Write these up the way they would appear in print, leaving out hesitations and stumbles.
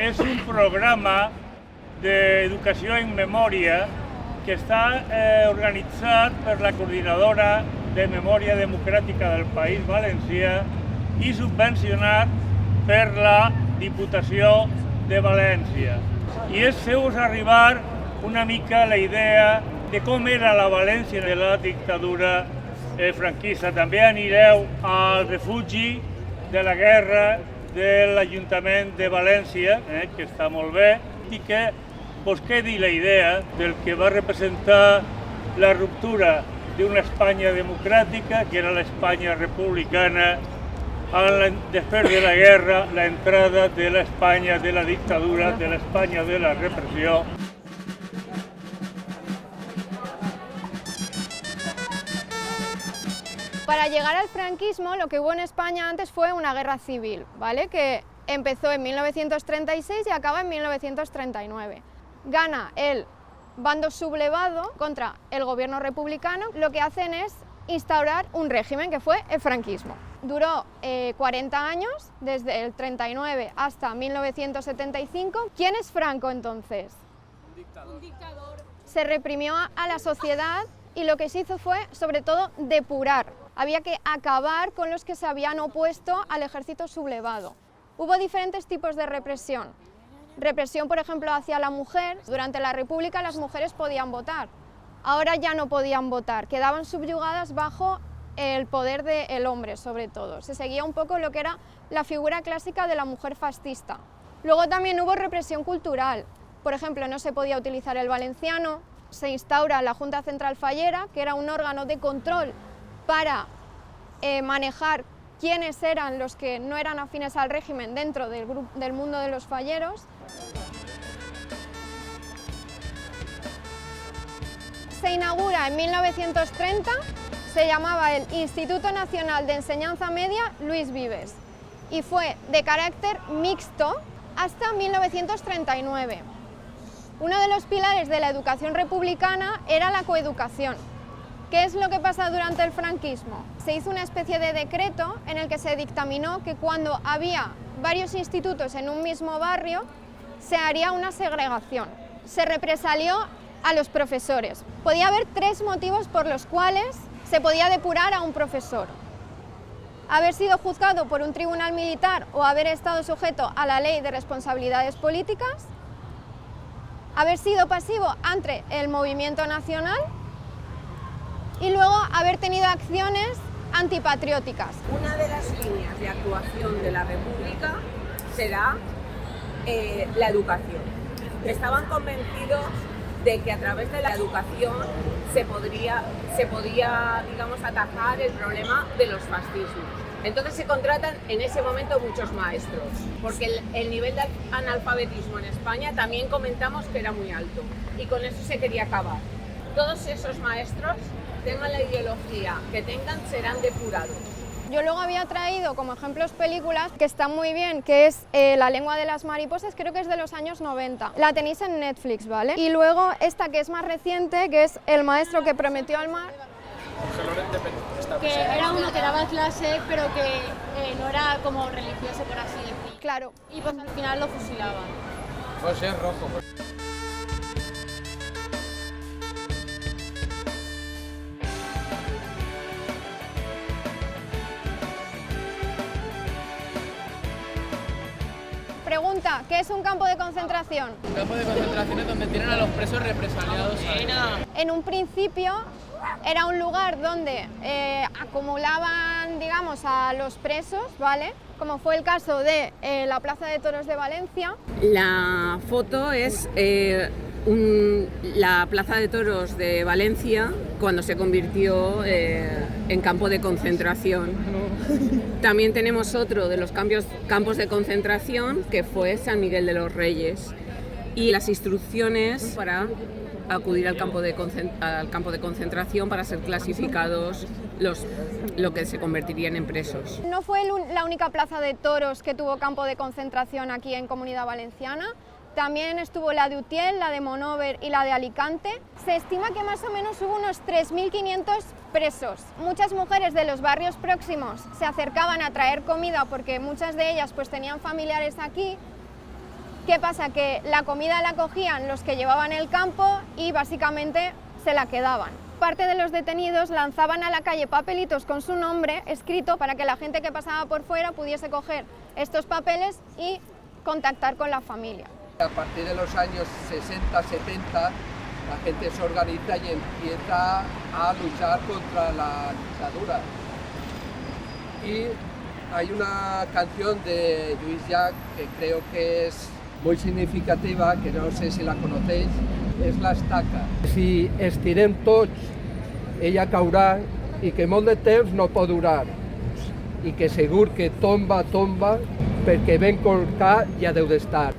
és un programa d'educació en memòria que està organitzat per la Coordinadora de Memòria Democràtica del País Valencià i subvencionat per la Diputació de València. I és fer-vos arribar una mica la idea de com era la València de la dictadura franquista. També anireu al refugi de la guerra de l'Ajuntament de València, que està molt bé, i que us quedi la idea del que va representar la ruptura d'una Espanya democràtica, que era l'Espanya republicana, després de la guerra, la entrada de l'Espanya de la dictadura, de l'Espanya de la repressió. Para llegar al franquismo, lo que hubo en España antes fue una guerra civil, ¿vale? Que empezó en 1936 y acaba en 1939. Gana el bando sublevado contra el gobierno republicano. Lo que hacen es instaurar un régimen que fue el franquismo. Duró 40 años, desde el 39 hasta 1975. ¿Quién es Franco entonces? Un dictador. Se reprimió a la sociedad y lo que se hizo fue, sobre todo, depurar. Había que acabar con los que se habían opuesto al ejército sublevado. Hubo diferentes tipos de represión. Represión, por ejemplo, hacia la mujer. Durante la República las mujeres podían votar. Ahora ya no podían votar, quedaban subyugadas bajo el poder del hombre, sobre todo. Se seguía un poco lo que era la figura clásica de la mujer fascista. Luego también hubo represión cultural. Por ejemplo, no se podía utilizar el valenciano. Se instaura la Junta Central Fallera, que era un órgano de control para manejar quiénes eran los que no eran afines al régimen dentro del mundo de los falleros. Se inaugura en 1930, se llamaba el Instituto Nacional de Enseñanza Media Luis Vives y fue de carácter mixto hasta 1939. Uno de los pilares de la educación republicana era la coeducación. ¿Qué es lo que pasa durante el franquismo? Se hizo una especie de decreto en el que se dictaminó que cuando había varios institutos en un mismo barrio, se haría una segregación. Se represalió a los profesores. Podía haber 3 motivos por los cuales se podía depurar a un profesor: haber sido juzgado por un tribunal militar o haber estado sujeto a la ley de responsabilidades políticas, haber sido pasivo ante el movimiento nacional y luego haber tenido acciones antipatrióticas. Una de las líneas de actuación de la República será la educación. Estaban convencidos de que a través de la educación se podía, digamos, atajar el problema de los fascismos. Entonces se contratan en ese momento muchos maestros, porque el nivel de analfabetismo en España también comentamos que era muy alto y con eso se quería acabar. Todos esos maestros, tengan la ideología que tengan, serán depurados. Yo luego había traído como ejemplos películas que están muy bien, que es La lengua de las mariposas, creo que es de los años 90. La tenéis en Netflix, ¿vale? Y luego esta que es más reciente, que es El maestro que prometió al mar. Que era uno que daba clase, pero que no era como religioso, por así decir. Claro. Y pues al final lo fusilaban. Pues es rojo. Pregunta, ¿qué es un campo de concentración? Un campo de concentración es donde tienen a los presos represaliados. En un principio era un lugar donde acumulaban, digamos, a los presos, ¿vale? Como fue el caso de la Plaza de Toros de Valencia. La foto es la Plaza de Toros de Valencia cuando se convirtió en campo de concentración. También tenemos otro de los campos de concentración, que fue San Miguel de los Reyes, y las instrucciones para acudir al campo de concentración para ser clasificados lo que se convertirían en presos. No fue la única plaza de toros que tuvo campo de concentración aquí en Comunidad Valenciana. También estuvo la de Utiel, la de Monóver y la de Alicante. Se estima que más o menos hubo unos 3.500 presos. Muchas mujeres de los barrios próximos se acercaban a traer comida porque muchas de ellas pues tenían familiares aquí. ¿Qué pasa? Que la comida la cogían los que llevaban el campo y básicamente se la quedaban. Parte de los detenidos lanzaban a la calle papelitos con su nombre escrito para que la gente que pasaba por fuera pudiese coger estos papeles y contactar con la familia. A partir de los años 60, 70, la gente se organiza y empieza a luchar contra la dictadura. Y hay una canción de Lluís Llach que creo que es muy significativa, que no sé si la conocéis, és l'estaca. Si estirem tots, ella caurà i que molt de temps no pot durar. I que segur que tomba, tomba, perquè ben colcat ja deu d'estar.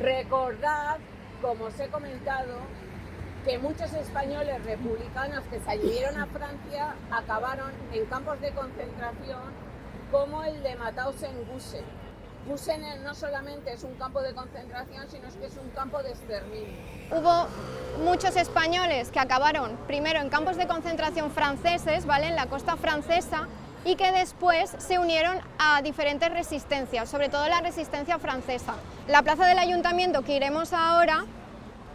Recordad, como os he comentado, que muchos españoles republicanos que salieron a Francia acabaron en campos de concentración como el de Mauthausen-Gusen. Gusen no solamente es un campo de concentración, sino que es un campo de exterminio. Hubo muchos españoles que acabaron primero en campos de concentración franceses, ¿vale?, en la costa francesa, y que después se unieron a diferentes resistencias, sobre todo la resistencia francesa. La plaza del Ayuntamiento que iremos ahora,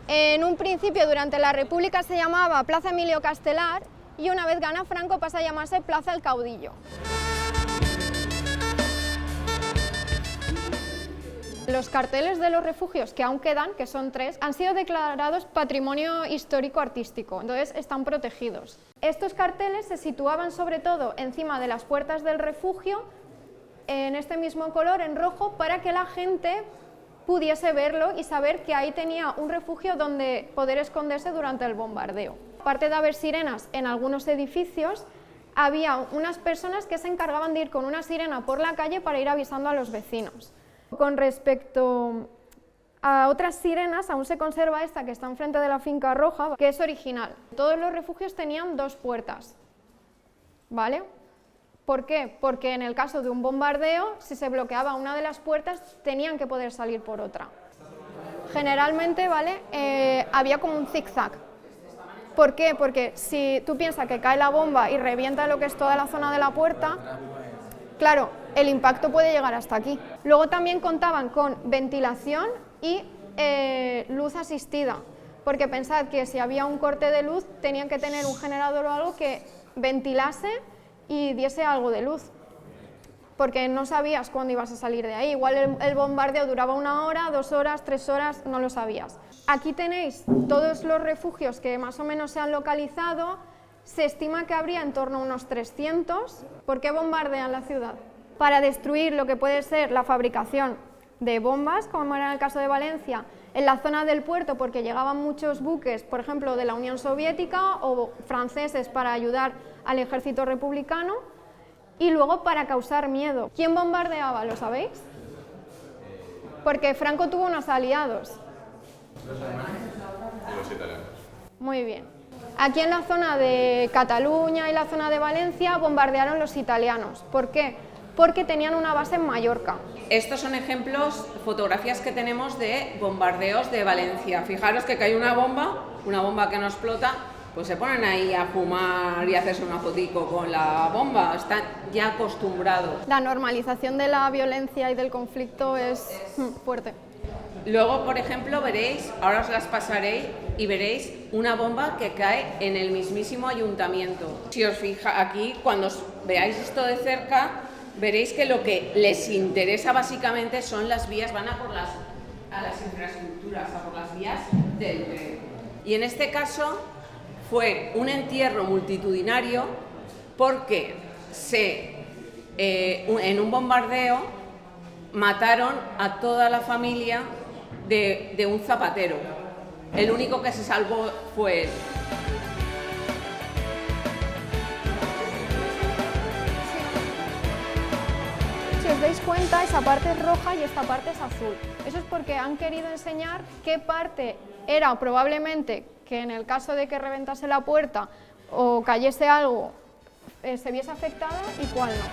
en un principio durante la República se llamaba Plaza Emilio Castelar y una vez gana Franco pasa a llamarse Plaza El Caudillo. Los carteles de los refugios que aún quedan, que son 3, han sido declarados Patrimonio Histórico Artístico, entonces están protegidos. Estos carteles se situaban sobre todo encima de las puertas del refugio, en este mismo color, en rojo, para que la gente pudiese verlo y saber que ahí tenía un refugio donde poder esconderse durante el bombardeo. Aparte de haber sirenas en algunos edificios, había unas personas que se encargaban de ir con una sirena por la calle para ir avisando a los vecinos. Con respecto a otras sirenas, aún se conserva esta que está enfrente de la finca roja, que es original. Todos los refugios tenían 2 puertas, ¿vale? ¿Por qué? Porque en el caso de un bombardeo, si se bloqueaba una de las puertas, tenían que poder salir por otra. Generalmente, ¿vale?, había como un zigzag. ¿Por qué? Porque si tú piensas que cae la bomba y revienta lo que es toda la zona de la puerta, claro, el impacto puede llegar hasta aquí. Luego también contaban con ventilación y luz asistida, porque pensad que si había un corte de luz tenían que tener un generador o algo que ventilase y diese algo de luz, porque no sabías cuándo ibas a salir de ahí. Igual el bombardeo duraba 1 hora, 2 horas, 3 horas, no lo sabías. Aquí tenéis todos los refugios que más o menos se han localizado. Se estima que habría en torno a unos 300. ¿Por qué bombardean la ciudad? Para destruir lo que puede ser la fabricación de bombas, como era en el caso de Valencia, en la zona del puerto, porque llegaban muchos buques, por ejemplo, de la Unión Soviética o franceses para ayudar al ejército republicano, y luego para causar miedo. ¿Quién bombardeaba? ¿Lo sabéis? Porque Franco tuvo unos aliados. Los alemanes y los italianos. Muy bien. Aquí en la zona de Cataluña y la zona de Valencia bombardearon los italianos. ¿Por qué? Porque tenían una base en Mallorca. Estos son ejemplos, fotografías que tenemos de bombardeos de Valencia. Fijaros que cae una bomba que no explota, pues se ponen ahí a fumar y a hacerse una fotico con la bomba. Están ya acostumbrados. La normalización de la violencia y del conflicto es fuerte. Luego, por ejemplo, veréis, ahora os las pasaré y veréis una bomba que cae en el mismísimo ayuntamiento. Si os fijáis aquí, cuando veáis esto de cerca, veréis que lo que les interesa básicamente son las vías, van a las infraestructuras, a por las vías del tren. Y en este caso fue un entierro multitudinario porque en un bombardeo mataron a toda la familia de un zapatero. El único que se salvó fue él. Si os dais cuenta, esa parte es roja y esta parte es azul. Eso es porque han querido enseñar qué parte era probablemente que en el caso de que reventase la puerta o cayese algo se viese afectada y cuál no.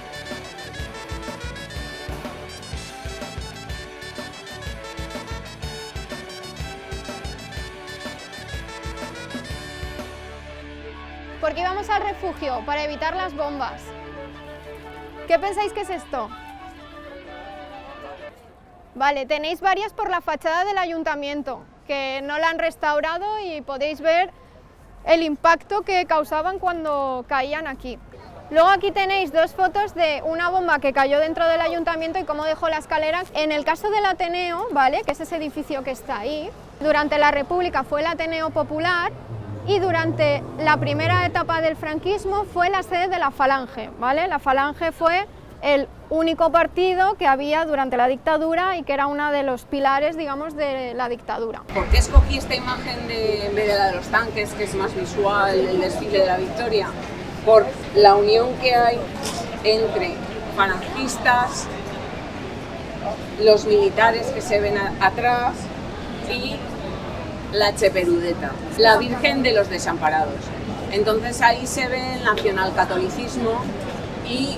¿Por qué íbamos al refugio? Para evitar las bombas. ¿Qué pensáis que es esto? Vale, tenéis varias por la fachada del ayuntamiento, que no la han restaurado y podéis ver el impacto que causaban cuando caían aquí. Luego aquí tenéis dos fotos de una bomba que cayó dentro del ayuntamiento y cómo dejó la escalera. En el caso del Ateneo, ¿vale?, que es ese edificio que está ahí, durante la República fue el Ateneo Popular y durante la primera etapa del franquismo fue la sede de la Falange, ¿vale? La Falange fue el único partido que había durante la dictadura y que era uno de los pilares, digamos, de la dictadura. ¿Por qué escogí esta imagen en vez de la de los tanques, que es más visual, el desfile de la Victoria? Por la unión que hay entre falangistas, los militares que se ven atrás y la Cheperudeta, la Virgen de los Desamparados. Entonces ahí se ve el nacionalcatolicismo y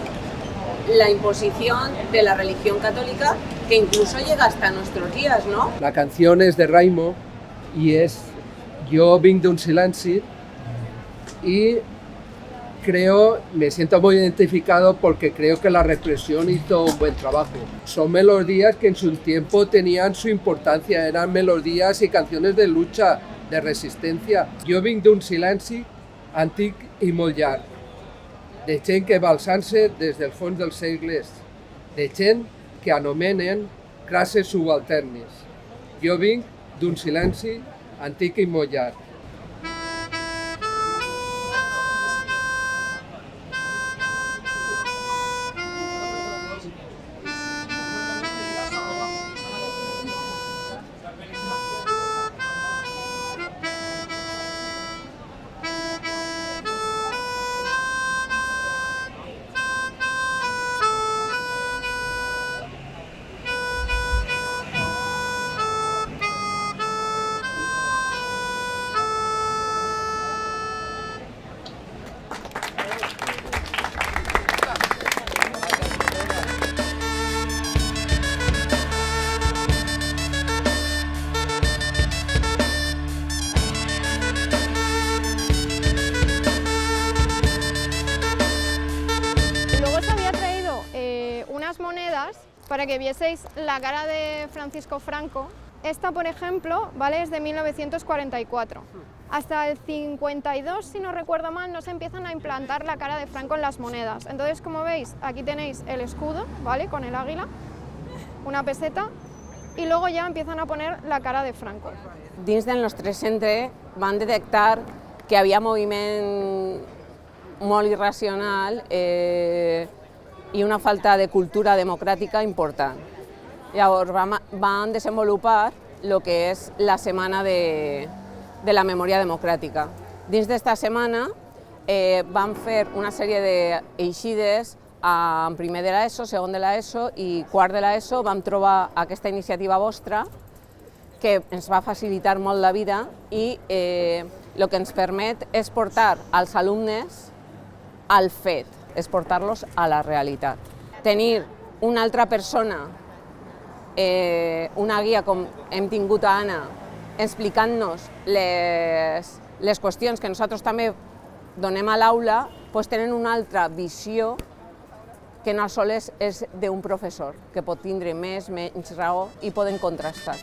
la imposición de la religión católica, que incluso llega hasta nuestros días, ¿no? La canción es de Raimo y es Jo vinc d'un silenci y me siento muy identificado porque creo que la represión hizo un buen trabajo. Son melodías que en su tiempo tenían su importancia, eran melodías y canciones de lucha, de resistencia. Jo vinc d'un silenci antic i molt llarg, de gent que va alçant-se des del fons dels segles, de gent que anomenen classes subalternes. Jo vinc d'un silenci antic i molt llarg. Para que vieseis la cara de Francisco Franco. Esta, por ejemplo, ¿vale?, es de 1944. Hasta el 52, si no recuerdo mal, no se empiezan a implantar la cara de Franco en las monedas. Entonces, como veis, aquí tenéis el escudo, ¿vale?, con el águila, una peseta, y luego ya empiezan a poner la cara de Franco. Dins del nostre centre van detectar que havia moviment molt irracional i una falta de cultura democràtica important. Llavors van desenvolupar el que és la setmana de la memòria democràtica. Dins d'esta setmana van fer una sèrie d'eixides en primer de l'ESO, segon de l'ESO i quart de l'ESO. Vam trobar aquesta iniciativa vostra que ens va facilitar molt la vida i el que ens permet és portar als alumnes al fet, és portar-los a la realitat. Tenir una altra persona, una guia com hem tingut a Anna, explicant-nos les qüestions que nosaltres també donem a l'aula, doncs tenen una altra visió que no sols és d'un professor, que pot tindre més, menys raó i poden contrastar.